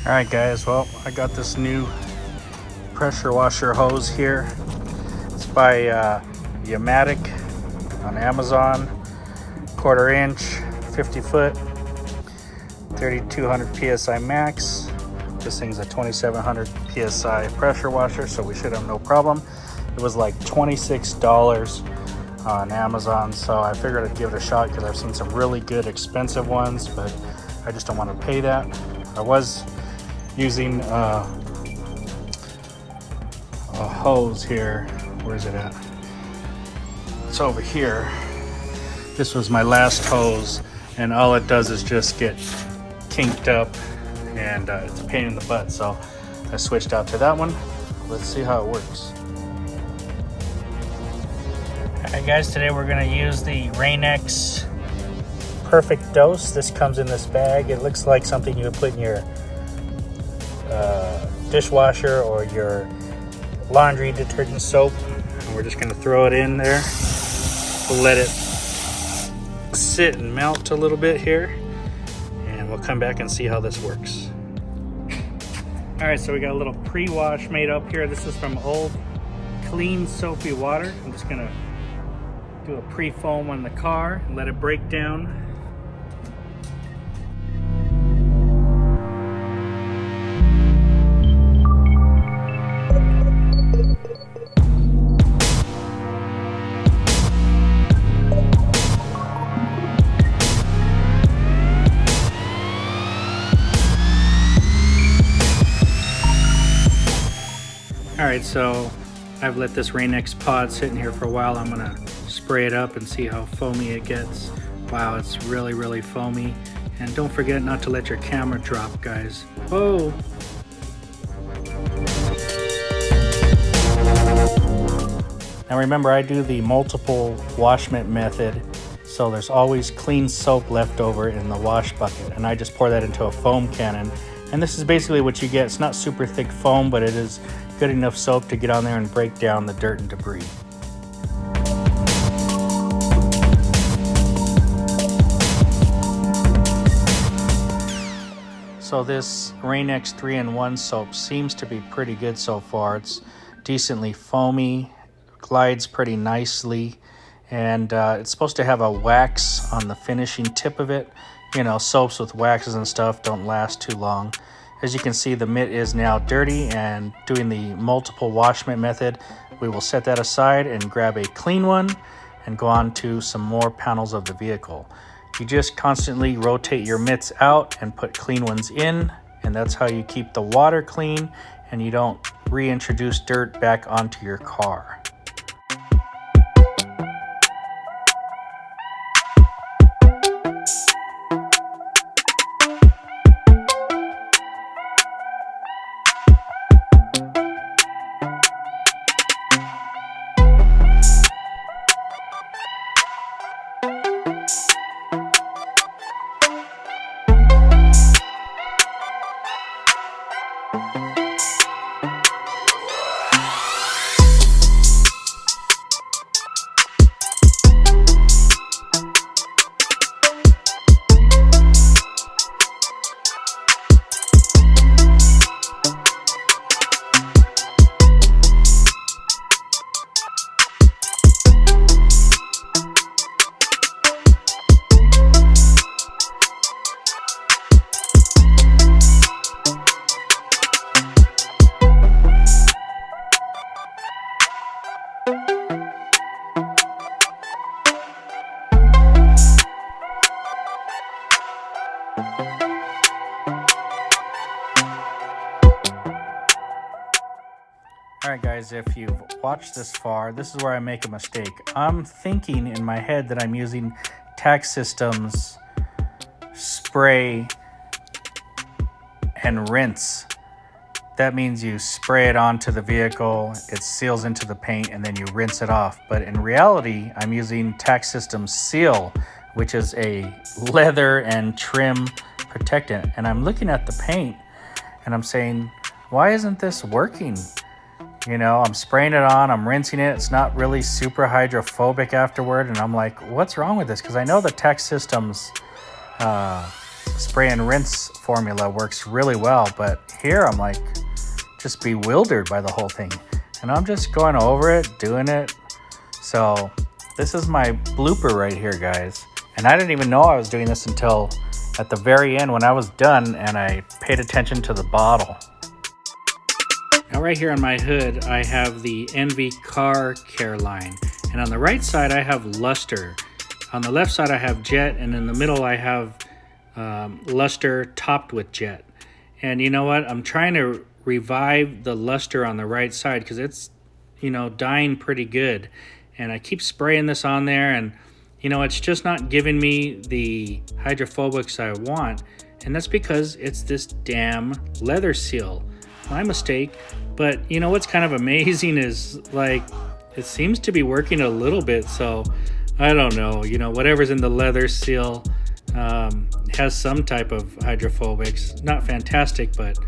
Alright guys, well, I got this new pressure washer hose here. It's by Deionizer on Amazon, 1/4 inch, 50 foot, 3200 psi max. This thing's a 2700 psi pressure washer, so we should have no problem. It was like $26 on Amazon, so I figured I'd give it a shot because I've seen some really good expensive ones, but I just don't want to pay that. I was using a hose here. Where is it at? It's over here. This was my last hose, and all it does is just get kinked up, and it's a pain in the butt, so I switched out to that one. Let's see how it works. Alright guys, today we're going to use the Rain-X Perfect Dose. This comes in this bag. It looks like something you would put in your dishwasher or your laundry detergent soap. And we're just going to throw it in there. We'll let it sit and melt a little bit here, and we'll come back and see how this works. Alright, so we got a little pre-wash made up here. This is from Old Clean Soapy Water. I'm just going to do a pre-foam on the car and let it break down. Alright, so I've let this Rain-X pod sit in here for a while. I'm going to spray it up and see how foamy it gets. Wow, it's really, really foamy. And don't forget not to let your camera drop, guys. Oh! Now remember, I do the multiple washment method, so there's always clean soap left over in the wash bucket, and I just pour that into a foam cannon. And this is basically what you get. It's not super thick foam, but it is good enough soap to get on there and break down the dirt and debris. So this Rain-X 3-in-1 soap seems to be pretty good so far. It's decently foamy, glides pretty nicely, and it's supposed to have a wax on the finishing tip of it. You know, soaps with waxes and stuff don't last too long. As you can see, the mitt is now dirty, and doing the multiple washment method, we will set that aside and grab a clean one and go on to some more panels of the vehicle. You just constantly rotate your mitts out and put clean ones in, and that's how you keep the water clean and you don't reintroduce dirt back onto your car. Alright guys, if you've watched this far, this is where I make a mistake. I'm thinking in my head that I'm using Tax Systems spray and rinse. That means you spray it onto the vehicle, it seals into the paint, and then you rinse it off. But in reality, I'm using Tax Systems Seal, which is a leather and trim protectant. And I'm looking at the paint and I'm saying, why isn't this working? You know, I'm spraying it on, I'm rinsing it. It's not really super hydrophobic afterward. And I'm like, what's wrong with this? Because I know the Tax Systems spray and rinse formula works really well, but here I'm like just bewildered by the whole thing. And I'm just going over it, doing it. So this is my blooper right here, guys. And I didn't even know I was doing this until at the very end when I was done and I paid attention to the bottle. Now right here on my hood, I have the Envy car care line. And on the right side, I have Luster. On the left side, I have Jet. And in the middle, I have Luster topped with Jet. And you know what? I'm trying to revive the Luster on the right side because it's, you know, dying pretty good. And I keep spraying this on there, and you know, it's just not giving me the hydrophobics I want. And that's because it's this damn leather seal. My mistake. But you know what's kind of amazing is, like, it seems to be working a little bit. So I don't know, you know, whatever's in the leather seal has some type of hydrophobics. Not fantastic, but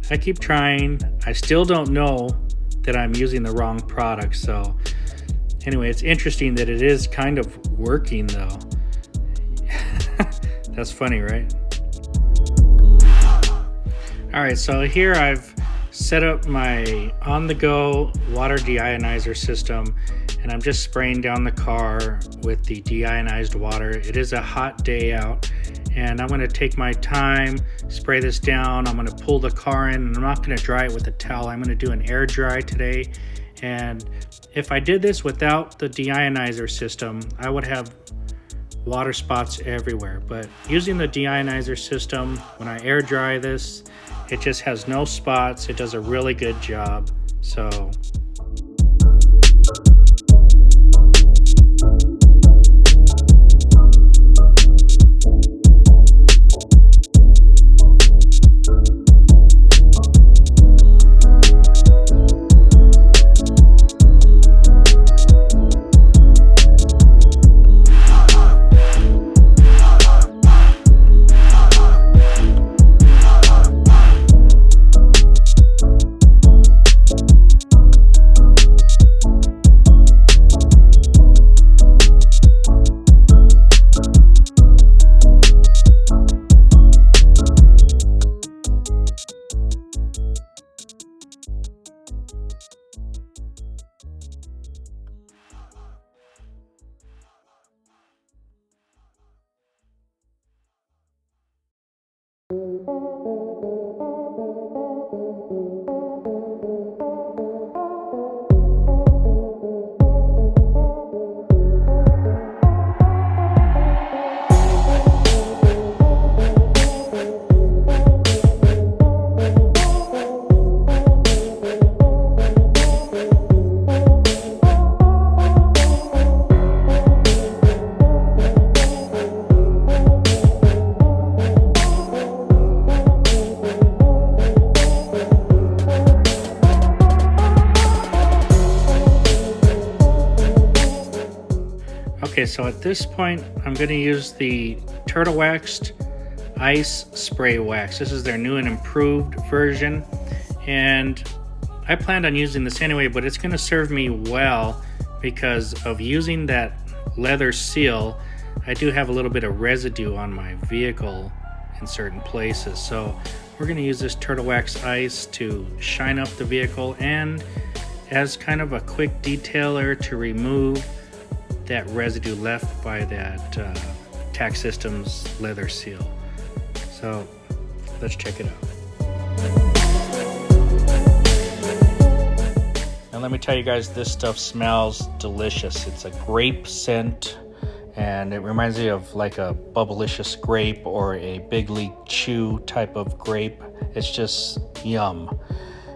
I keep trying. I still don't know that I'm using the wrong product. So anyway, it's interesting that it is kind of working though. That's funny, right? All right, so here I've set up my on-the-go water deionizer system, and I'm just spraying down the car with the deionized water. It is a hot day out, and I'm gonna take my time, spray this down. I'm gonna pull the car in, and I'm not gonna dry it with a towel. I'm gonna do an air dry today. And if I did this without the deionizer system, I would have water spots everywhere. But using the deionizer system, when I air dry this, it just has no spots. It does a really good job. So okay, so at this point, I'm going to use the Turtle Waxed Ice Spray Wax. This is their new and improved version, and I planned on using this anyway, but it's going to serve me well because of using that leather seal. I do have a little bit of residue on my vehicle in certain places, so we're going to use this Turtle Wax Ice to shine up the vehicle and as kind of a quick detailer to remove that residue left by that Tax Systems leather seal. So let's check it out. And let me tell you guys, this stuff smells delicious. It's a grape scent, and it reminds me of like a Bubblicious grape or a Big League Chew type of grape. It's just yum.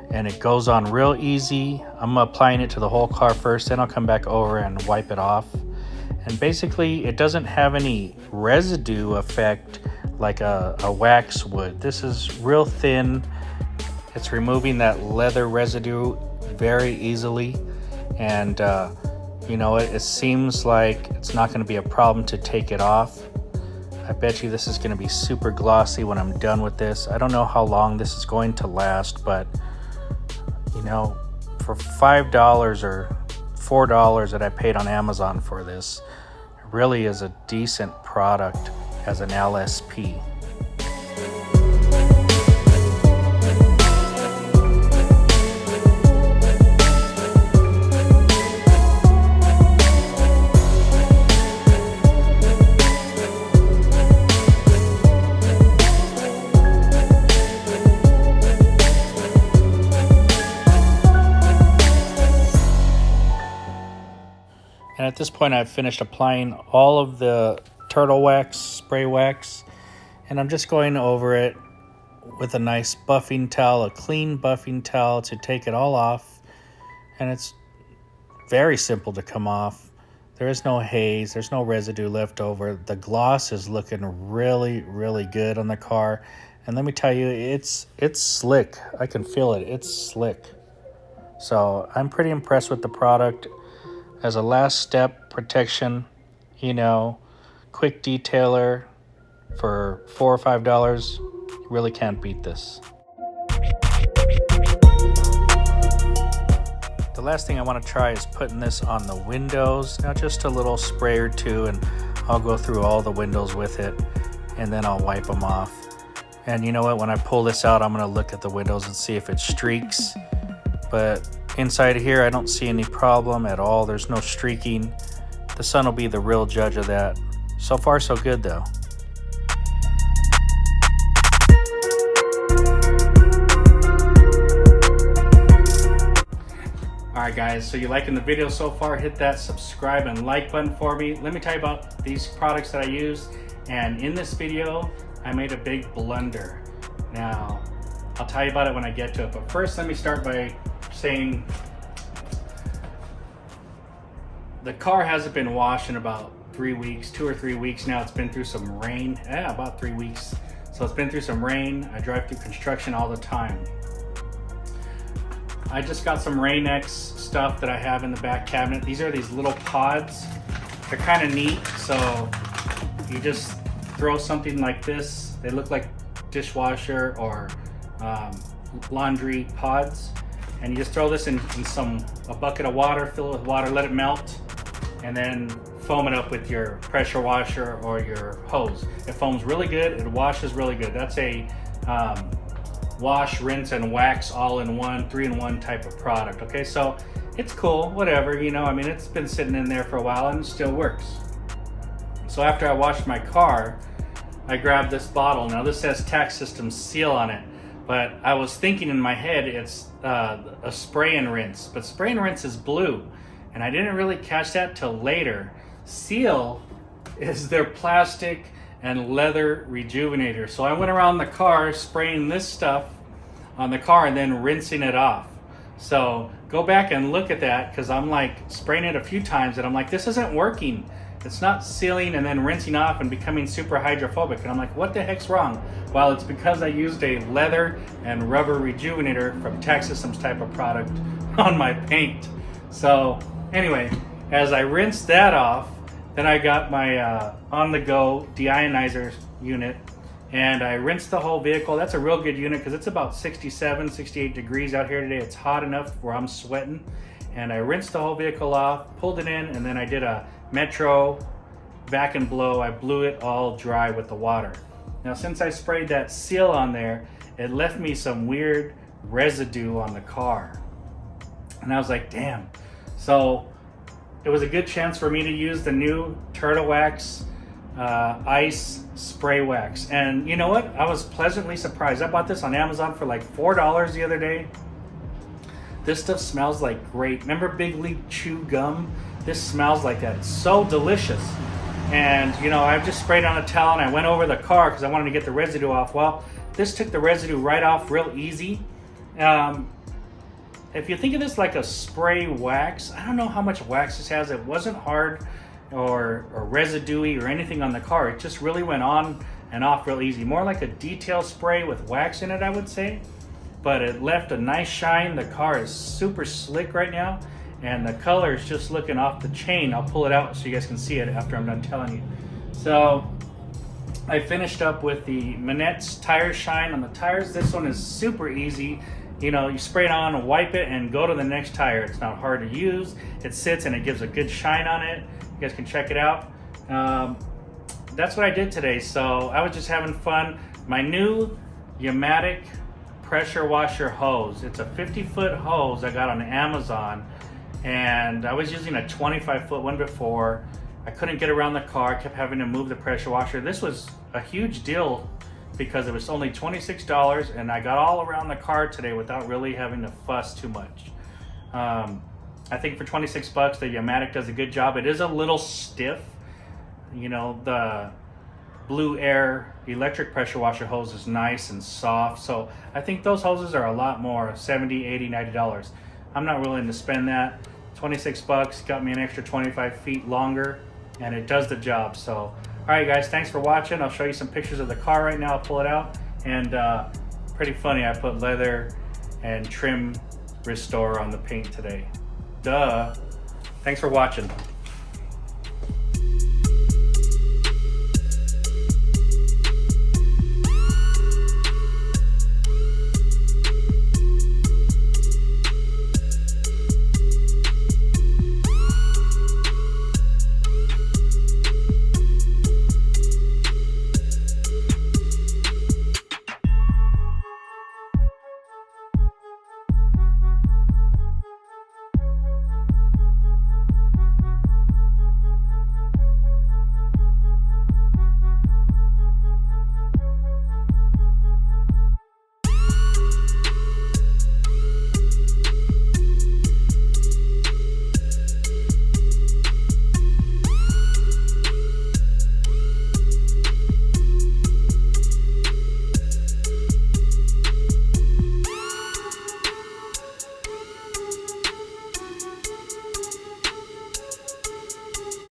And it goes on real easy. I'm applying it to the whole car first, then I'll come back over and wipe it off. And basically, it doesn't have any residue effect like a wax would. This is real thin. It's removing that leather residue very easily. And you know, it seems like it's not going to be a problem to take it off. I bet you this is going to be super glossy when I'm done with this. I don't know how long this is going to last, but you know, for $5 or $4 that I paid on Amazon for this, it really is a decent product as an LSP. And at this point, I've finished applying all of the turtle wax, spray wax, and I'm just going over it with a nice buffing towel, a clean buffing towel to take it all off. And it's very simple to come off. There is no haze, there's no residue left over. The gloss is looking really, really good on the car. And let me tell you, it's slick. I can feel it, it's slick. So I'm pretty impressed with the product. As a last step protection, you know, quick detailer for $4 or $5, you really can't beat this. The last thing I want to try is putting this on the windows. Now just a little spray or two, and I'll go through all the windows with it, and then I'll wipe them off. And you know what, when I pull this out, I'm going to look at the windows and see if it streaks. But inside here, I don't see any problem at all. There's no streaking. The sun will be the real judge of that. So far, so good though. Alright guys, so you liking the video so far, hit that subscribe and like button for me. Let me tell you about these products that I use. And in this video, I made a big blunder. Now, I'll tell you about it when I get to it. But first, let me start by saying the car hasn't been washed in about 3 weeks, 2 or 3 weeks now. It's been through some rain. Yeah, about 3 weeks. So it's been through some rain. I drive through construction all the time. I just got some Rain-X stuff that I have in the back cabinet. These are these little pods. They're kind of neat. So you just throw something like this. They look like dishwasher or laundry pods. And you just throw this in a bucket of water, fill it with water, let it melt, and then foam it up with your pressure washer or your hose. It foams really good, it washes really good. That's a wash, rinse, and wax all-in-one, 3-in-1 type of product, okay? So it's cool, whatever, you know, I mean, it's been sitting in there for a while and it still works. So after I washed my car, I grabbed this bottle. Now this says tax system seal on it. But I was thinking in my head it's a spray and rinse, but spray and rinse is blue, and I didn't really catch that till later. Seal is their plastic and leather rejuvenator. So I went around the car spraying this stuff on the car and then rinsing it off. So go back and look at that, because I'm like spraying it a few times and I'm like, this isn't working. It's not sealing and then rinsing off and becoming super hydrophobic. And I'm like, what the heck's wrong? Well, it's because I used a leather and rubber rejuvenator from Tax Systems type of product on my paint. So anyway, as I rinsed that off, then I got my on-the-go Deionizer unit, and I rinsed the whole vehicle. That's a real good unit because it's about 67, 68 degrees out here today. It's hot enough where I'm sweating. And I rinsed the whole vehicle off, pulled it in, and then I did a Metro vac and blow. I blew it all dry with the water. Now, since I sprayed that seal on there, it left me some weird residue on the car. And I was like, damn. So it was a good chance for me to use the new Turtle Wax Ice Spray Wax. And you know what? I was pleasantly surprised. I bought this on Amazon for like $4 the other day. This stuff smells like great. Remember Big League Chew gum? This smells like that. It's so delicious. And you know, I just sprayed on a towel and I went over the car because I wanted to get the residue off. Well, this took the residue right off real easy. If you think of this like a spray wax, I don't know how much wax this has. It wasn't hard or residue-y or anything on the car. It just really went on and off real easy. More like a detail spray with wax in it, I would say. But it left a nice shine. The car is super slick right now, and the color is just looking off the chain. I'll pull it out so you guys can see it after I'm done telling you. So I finished up with the Manette's Tire Shine on the tires. This one is super easy. You know, you spray it on, wipe it, and go to the next tire. It's not hard to use. It sits and it gives a good shine on it. You guys can check it out. That's what I did today. So I was just having fun. My new Yamatic pressure washer hose. It's a 50-foot hose I got on Amazon, and I was using a 25-foot one before. I couldn't get around the car. I kept having to move the pressure washer. This was a huge deal because it was only $26, and I got all around the car today without really having to fuss too much. I think for 26 bucks, the Deionizer does a good job. It is a little stiff. You know, the Blue Air electric pressure washer hose is nice and soft. So I think those hoses are a lot more, $70, $80, $90. I'm not willing to spend that. 26 bucks got me an extra 25 feet longer, and it does the job. So, all right, guys, thanks for watching. I'll show you some pictures of the car right now. I'll pull it out, and pretty funny. I put leather and trim restore on the paint today. Duh. Thanks for watching.